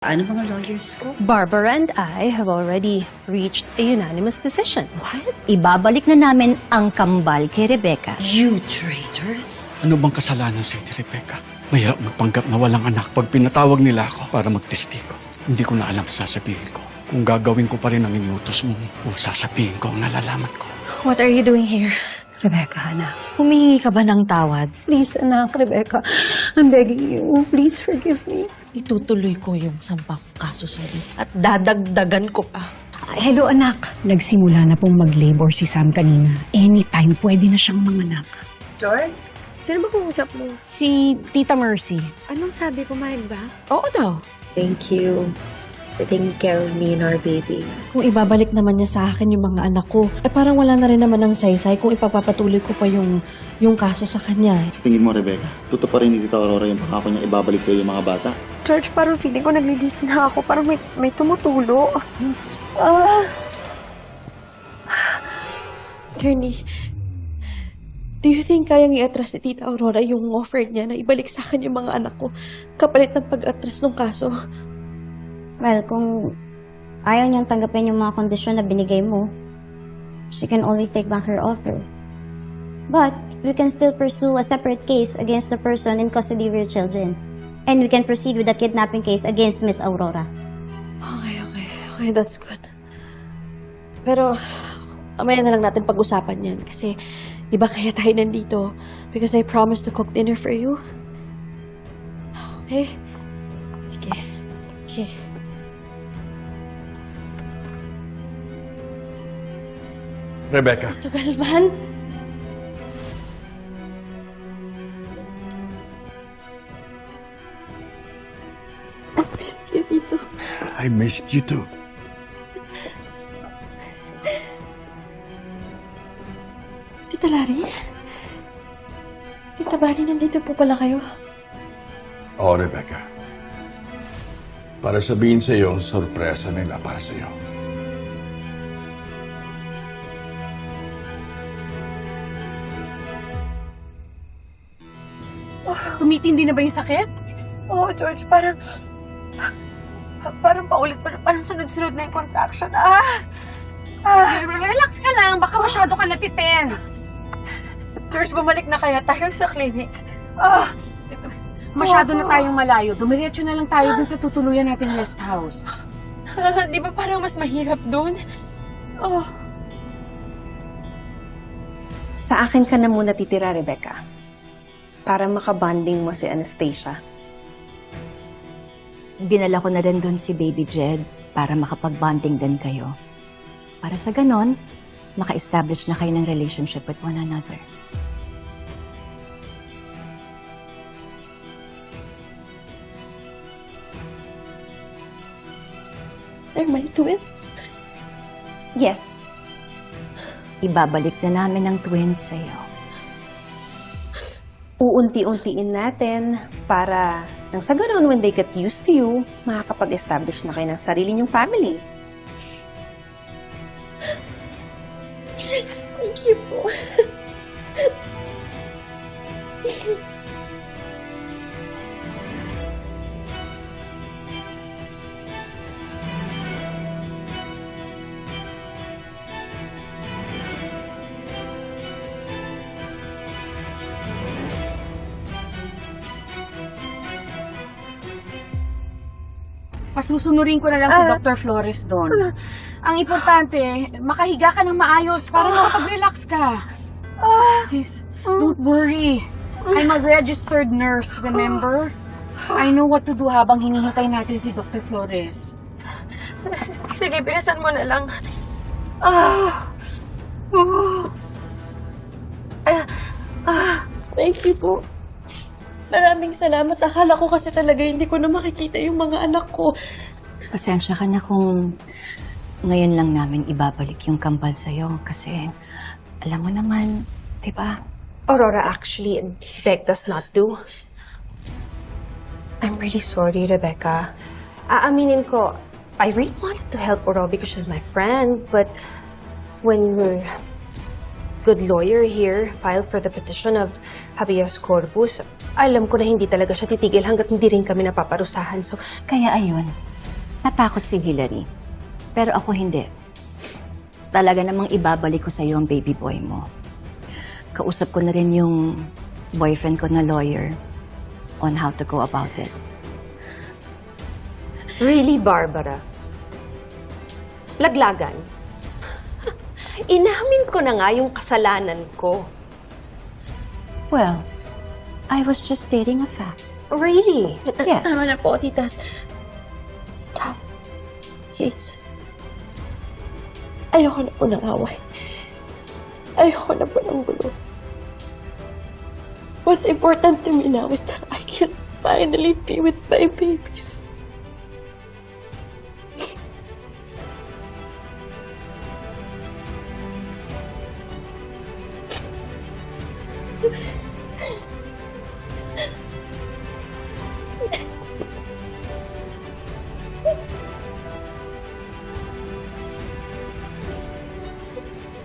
Ano mga lawyers ko? Barbara and I have already reached a unanimous decision. What? Ibabalik na namin ang kambal kay Rebecca. You traitors? Ano bang kasalanan sa ni Rebecca? Mahirap magpanggap na walang anak pag pinatawag nila ako para magtestigo. Hindi ko na alam sasabihin ko. Kung gagawin ko pa rin ang iniutos mo o sasabihin ko ang nalalaman ko. What are you doing here? Rebecca, anak. Humihingi ka ba ng tawad? Please, anak, Rebecca. I'm begging you. Please forgive me. Itutuloy ko yung sampang kaso sa'yo at dadagdagan ko pa. Hello, anak. Nagsimula na pong mag-labor si Sam kanina. Anytime, pwede na siyang manganak. George? Sino ba kung-usap mo? Si Tita Mercy. Anong sabi? Pumayag ba? Oo daw. Thank you for taking care of me and our baby. Kung ibabalik naman niya sa akin yung mga anak ko, parang wala na rin naman ng saysay kung ipagpapatuloy ko pa yung kaso sa kanya. Tingin mo, Rebecca, totoo pa rin ni Tita Aurora yung pangako niya ibabalik sa'yo yung mga bata? George, parang feeling ko naglilip na ako. Parang may tumutulo. Attorney, do you think kayang i-atras ni Tita Aurora yung offer niya na ibalik sa akin yung mga anak ko kapalit ng pag-atras ng kaso? Well, kung ayaw niyang tanggapin yung mga kondisyon na binigay mo, she can always take back her offer. But we can still pursue a separate case against the person in custody of your children. And we can proceed with the kidnapping case against Miss Aurora. Okay, that's good. Pero, mamaya na lang natin pag-usapan yan. Kasi, di ba kaya tayo nandito? Because I promised to cook dinner for you. Okay? Sige. Okay. Rebecca. Tito Galvan? I missed you, Tito. I missed you too. Tita Lari? Tita Bani, nandito po pala kayo. Oo, Rebecca. Para sabihin sa iyo, sorpresa nila para sa iyo. Tumitindi na ba yung sakit? Oo, George, parang paulit-ulit. Parang sunod-sunod na yung contraction. Relax ka lang. Baka masyado ka natitense. George, bumalik na kaya tayo sa clinic. Masyado na tayong malayo. Dumiretso na lang tayo dun sa tutuluyan nating rest house. Di ba parang mas mahirap dun? Sa akin ka na muna titira, Rebecca. Para makabanding mo si Anastasia. Dinala ko na rin doon si Baby Jed para makapag-bonding din kayo. Para sa ganon, maka-establish na kayo ng relationship with one another. They're my twins. Yes. Ibabalik na namin ang twins sa'yo. Uunti-untiin natin para nang sa ganoon, when they get used to you, makakapag-establish na kayo ng sarili niyong family. Thank you po. Pasusunurin ko na lang si Dr. Flores doon. Ang importante, makahiga ka ng maayos para makapag-relax ka. Sis, don't worry. I'm a registered nurse, remember? I know what to do habang hinihintay natin si Dr. Flores. Sige, bilisan mo na lang. Thank you po. Maraming salamat. Akala ko kasi talaga hindi ko na makikita yung mga anak ko. Pasensya ka na kung ngayon lang namin ibabalik yung kambal sa'yo kasi alam mo naman, di ba? Aurora actually begged us not to. I'm really sorry, Rebecca. Aaminin ko, I really wanted to help Aurora because she's my friend, but when your good lawyer here filed for the petition of habeas corpus, alam ko na hindi talaga siya titigil hanggat hindi rin kami napaparusahan. So, Kaya ayun, natakot si Hillary. Pero ako hindi. Talaga namang ibabalik ko sa'yo ang baby boy mo. Kausap ko na rin yung boyfriend ko na lawyer on how to go about it. really, Barbara? Laglagan? Inamin ko na nga yung kasalanan ko. Well, I was just stating a fact. Really? Yes. Tama na po, titas. Stop. Please. Ayoko na po ng away. Ayoko na po ng gulo. What's important to me now is that I can finally be with my babies.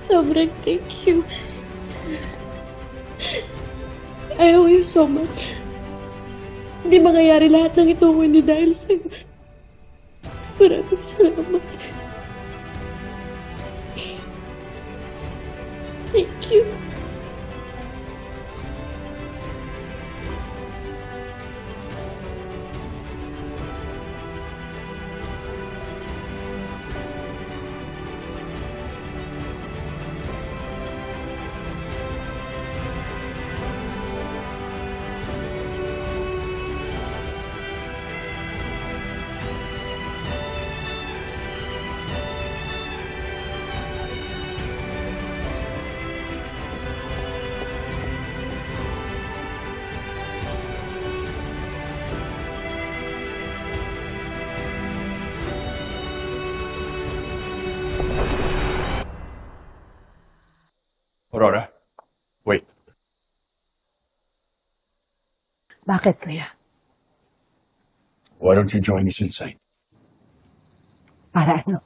Sobrang thank you. I owe you so much. Hindi mangyayari lahat ng ito kung hindi dahil sa'yo. Maraming salamat. Thank you. Aurora, wait. Bakit, kuya? Why don't you join us inside? Para ano?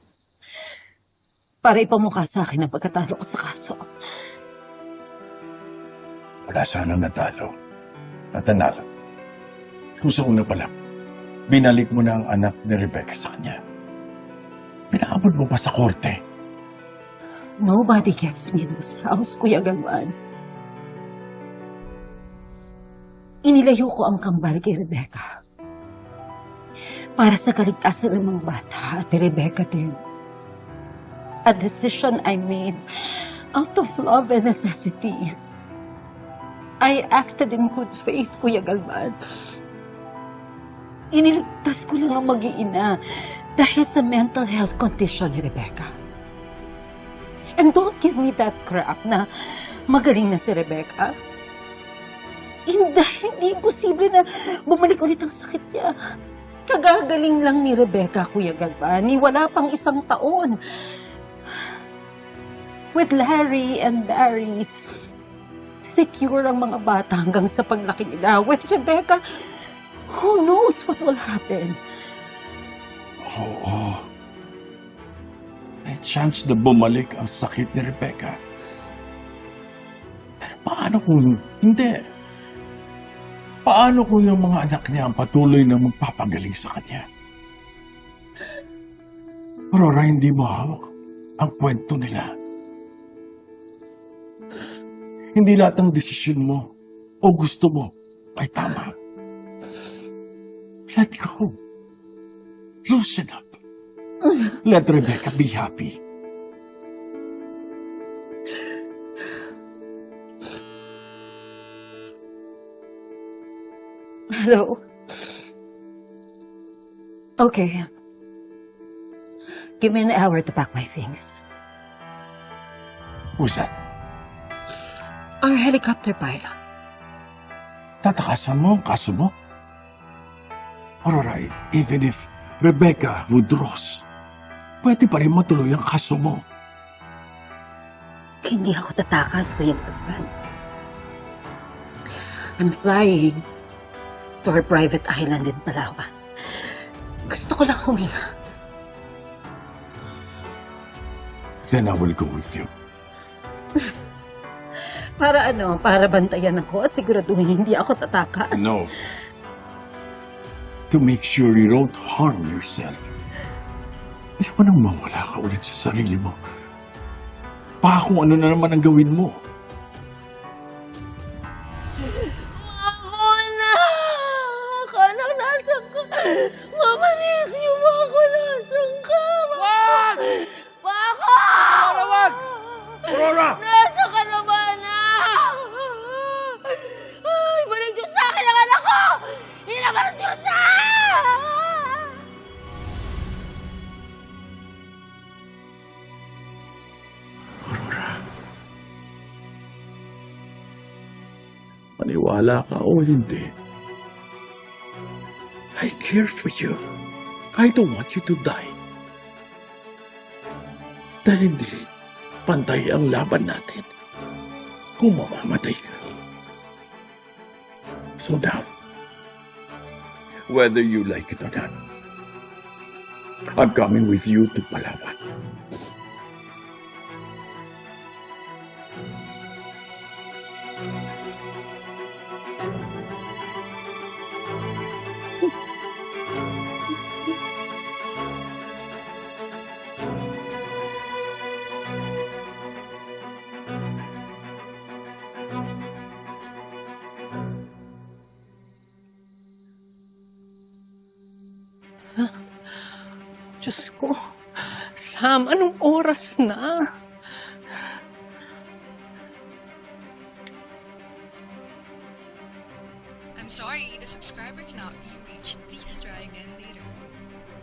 Para ipamukha sa akin ang pagkatalo ko sa kaso. Wala sanang natalo. Natanalo. Kung sa una pa lang, binalik mo na ang anak ni Rebecca sa kanya. Pinakabot mo pa sa korte. Nobody gets me in this house, Kuya Galvan. Inilayo ko ang kambal kay Rebecca. Para sa kaligtasan ng mga bata at Rebecca din. A decision I made out of love and necessity. I acted in good faith, Kuya Galvan. Iniligtas ko lang ang mag-iina dahil sa mental health condition ni Rebecca. And don't give me that crap na magaling na si Rebecca. Hindi imposible na bumalik ulit ang sakit niya. Kagagaling lang ni Rebecca, Kuya Galvani. Wala pang 1 taon. With Larry and Barry, secure ang mga bata hanggang sa paglaki nila. With Rebecca, who knows what will happen? Oo. May chance na bumalik ang sakit ni Rebecca. Pero paano kung hindi? Paano kung yung mga anak niya ang patuloy na magpapagaling sa kanya? Aurora, hindi mo hawak ang kwento nila. Hindi lahat ng desisyon mo o gusto mo ay tama. Let go. Loosen up. Let Rebecca be happy. Hello? Okay. Give me an hour to pack my things. Who's that? Our helicopter pilot. Tatakasan mo ang kaso mo? Aurora, even if Rebecca withdraws, pwede pa rin matuloy ang kaso mo. Hindi ako tatakas, Kuya Galvan. I'm flying to our private island in Palawan. Gusto ko lang huminga. Then I will go with you. Para ano? Para bantayan ako at siguraduhin hindi ako tatakas? No. To make sure you don't harm yourself. Ayoko nang mawala ka ulit sa sarili mo. Baka kung ano na naman ang gawin mo. Ako na! Akala nasan ka? Mama, nisip mo ako nasan ka? Wag! Bako! Wag! Aurora! Nasa ka na ba, anak? Ay, balik niyo sa akin ang anak ko! Ilabas niyo siya! Aurora. Maniwala ka o hindi, I care for you. I don't want you to die. Dahil hindi pantay ang laban natin kung mamamatay ka. So now, whether you like it or not, I'm coming with you to Palawan. Diyos ko, Sam, anong oras na? I'm sorry, the subscriber cannot be reached. Please try again later.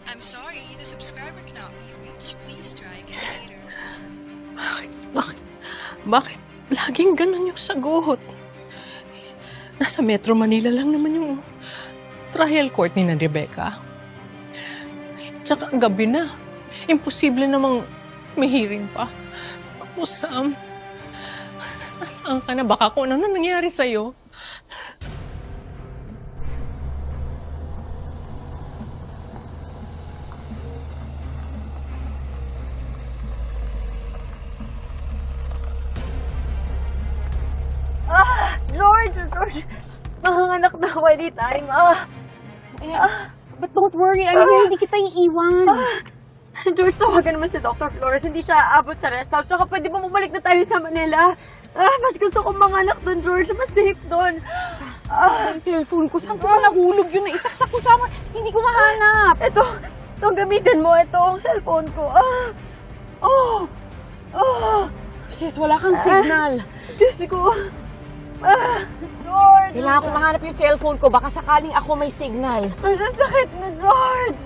I'm sorry, the subscriber cannot be reached. Please try again later. Bakit laging ganun yung sagot? Nasa Metro Manila lang naman yung trial court ni na Rebecca. Tsaka gabi na. Imposible namang may hearing pa. Ako, Sam, nasaan ka na? Baka kung ano nangyari sa'yo. George! Makanganak na ako anytime. But don't worry, alam mo, hindi kita iiwan. George, tawagan naman si Dr. Flores. Hindi siya aabot sa rest house. Tsaka pwede ba bumalik na tayo sa Manila? Mas gusto kong manganak doon, George. Mas safe doon. Ang cellphone ko, saan ko ba nahulog yun? Naisaksak ko sa hindi ko mahanap. Ito gamitin mo. Ito ang cellphone ko. Sis, wala kang signal. Diyos ko. George! Kailangan ko mahanap yung cellphone ko. Baka sakaling ako may signal. Ang sakit na, George!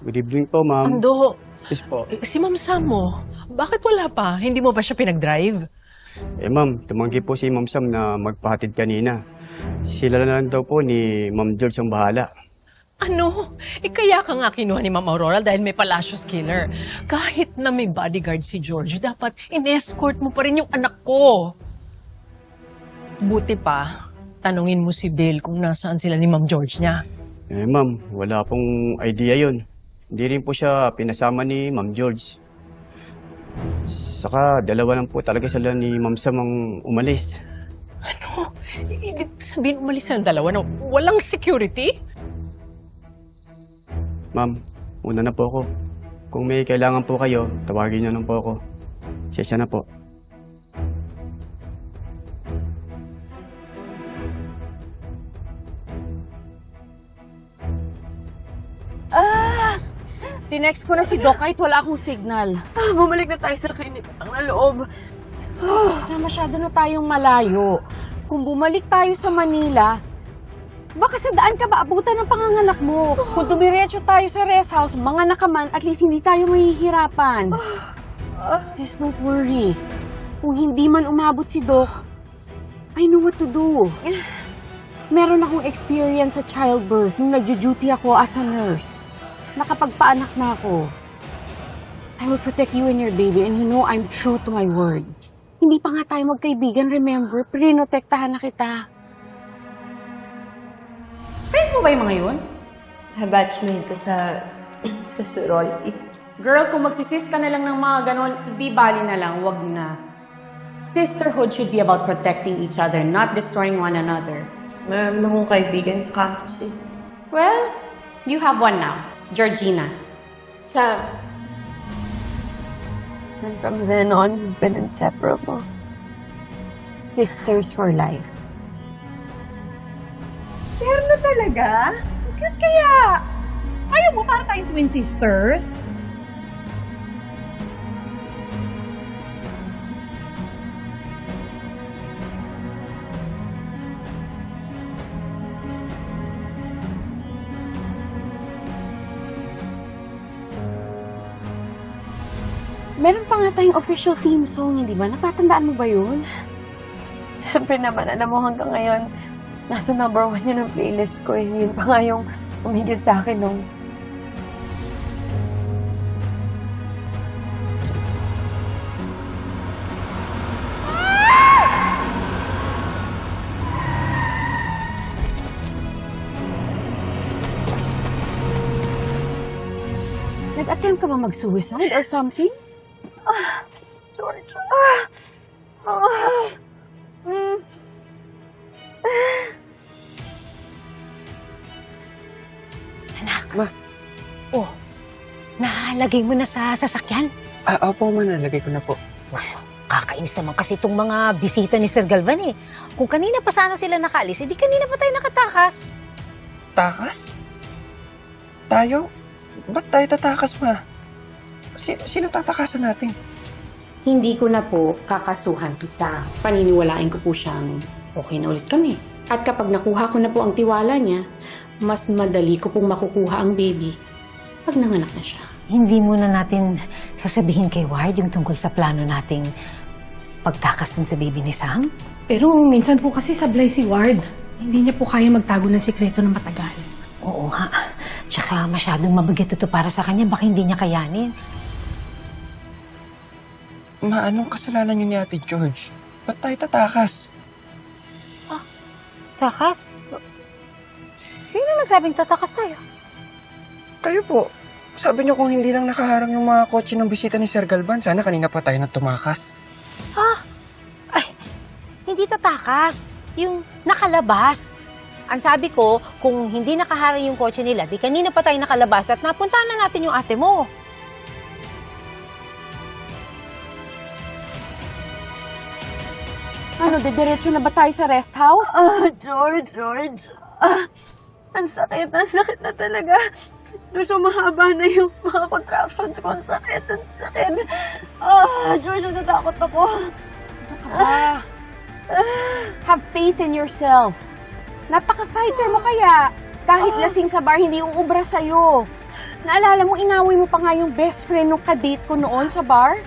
Good evening po, ma'am. Ando, Yes po. si Ma'am Sam mo, bakit wala pa? Hindi mo ba siya pinag-drive? Ma'am, tumanggi po si Ma'am Sam na magpahatid kanina. Sila na lang daw po ni Ma'am George ang bahala. Ano? Kaya ka nga kinuha ni Ma'am Aurora dahil may Palacios killer. Kahit na may bodyguard si George, dapat in-escort mo pa rin yung anak ko. Buti pa, tanungin mo si Bill kung nasaan sila ni Ma'am George niya. Ma'am, wala pong idea yon. Hindi rin po siya pinasama ni Ma'am George. Saka dalawa lang po talaga sila ni Ma'am Sam ang umalis. Ano? Ibig sabihin umalis ang dalawa na walang security? Ma'am, una na po ako. Kung may kailangan po kayo, tawagin niyo lang po ako. Sesya na po. Tinext ko na si Doc kahit wala akong signal. Bumalik na tayo sa klinik ang loob. Sa masyado na tayong malayo. Kung bumalik tayo sa Manila, baka sa daan ka ba abutan ng panganganak mo? Kung dumiretso tayo sa rest house, mga nakaman, at least hindi tayo mahihirapan. Sis, don't worry. Kung hindi man umabot si Doc, I know what to do. Meron akong experience sa childbirth nung nagjo-duty ako as a nurse. Nakapagpaanak na ako. I will protect you and your baby and you know I'm true to my word. Hindi pa nga tayo magkaibigan, remember? Prinotektahan na kita. Friends mo ba yung mga yun? Batchmate ko sa sa sorority. Girl, kung magsisis ka na lang ng mga ganon, di bali na lang, wag na. Sisterhood should be about protecting each other, not destroying one another. Meron akong kaibigan sa campus eh. Well, you have one now, Georgina. Sam. And from then on, we've been inseparable. Sisters for life. Pero talaga? Bakit kaya? Ayaw mo para tayong twin sisters? Meron pa nga tayong official theme song, hindi ba? Natatandaan mo ba yun? Siyempre naman, alam mo hanggang ngayon, nasa #1 yun ang playlist ko eh. Yun pa nga yung umigil sa akin nung Nag-attempt ka ba mag-suicide or something? George. Anak. Ma. Oh, nalagay mo na sa sasakyan? Opo, ma, nalagay ko na po. Kakainis naman kasi itong mga bisita ni Sir Galvan eh. Kung kanina pa sana sila nakaalis, edi kanina pa tayo nakatakas. Takas? Tayo? Ba't tayo tatakas, ma? Sino tatakasan natin? Hindi ko na po kakasuhan si Sam. Paniniwalain ko po siyang okay na ulit kami. At kapag nakuha ko na po ang tiwala niya, mas madali ko pong makukuha ang baby pag nanganak na siya. Hindi muna natin sasabihin kay Ward yung tungkol sa plano nating pagtakas din sa baby ni Sam? Pero minsan po kasi sablay si Ward. Hindi niya po kaya magtago ng sikreto ng matagal. Oo nga. Tsaka masyadong mabigat ito para sa kanya. Baka hindi niya kayanin. Ma, anong kasalanan niyo ni Ate George? Ba't tayo tatakas? Takas? Sino nagsabing tatakas tayo? Kayo po. Sabi niyo kung hindi lang nakaharang yung mga kotse ng bisita ni Sir Galvan, sana kanina pa tayo tumakas. Ay, hindi tatakas. Yung nakalabas. Ang sabi ko, kung hindi nakaharang yung kotse nila, di kanina pa tayo nakalabas at napuntahan na natin yung ate mo. Ano, didiretso na ba tayo sa rest house? George. Ang sakit na talaga. Gusto mahaba na yung mga contractions ko. Ang sakit. George, natatakot ako. Have faith in yourself. Napaka-fighter mo kaya. Kahit lasing sa bar, hindi uubra sa'yo. Naalala mo, inaway mo pa nga yung best friend ng kadate ko noon sa bar?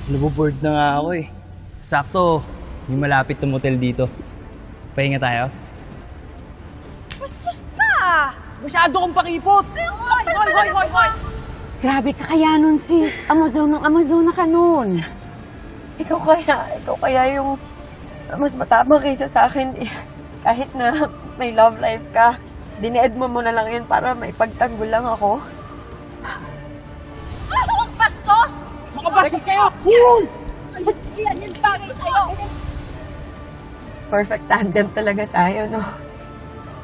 Naboboard na nga ako eh. Sakto, may malapit na motel dito. Pahinga tayo? Bastos ka! Masyado kang pakipot! Hoy! Grabe ka kaya nun, sis. Amazona ka nun. Ikaw kaya yung mas matapang kaysa sa akin. Kahit na may love life ka, dinied mo na lang yun para may pagtanggol lang ako. Bastos! Mga bastos kayo! Yan yung bagay sa'yo! Perfect tandem talaga tayo, no?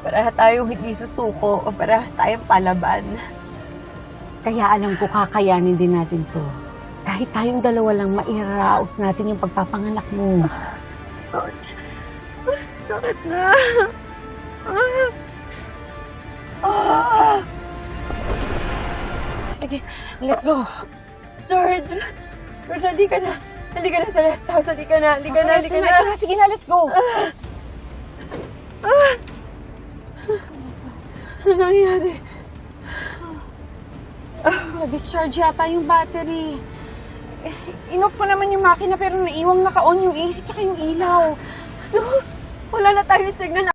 Pareha tayong hindi susuko o parehas tayong palaban. Kaya alam ko kakayanin din natin to. Kahit tayong dalawa lang, mairaos natin yung pagpapanganak mo. George, sakit na. Sige, let's go. George, halika na. Halika na sa rest house. Halika na. Sige na, let's go. Ano nangyari? Discharge yata yung battery. Inoff ko naman yung makina pero naiwang naka-on yung AC tsaka yung ilaw. Wala na tayong signal.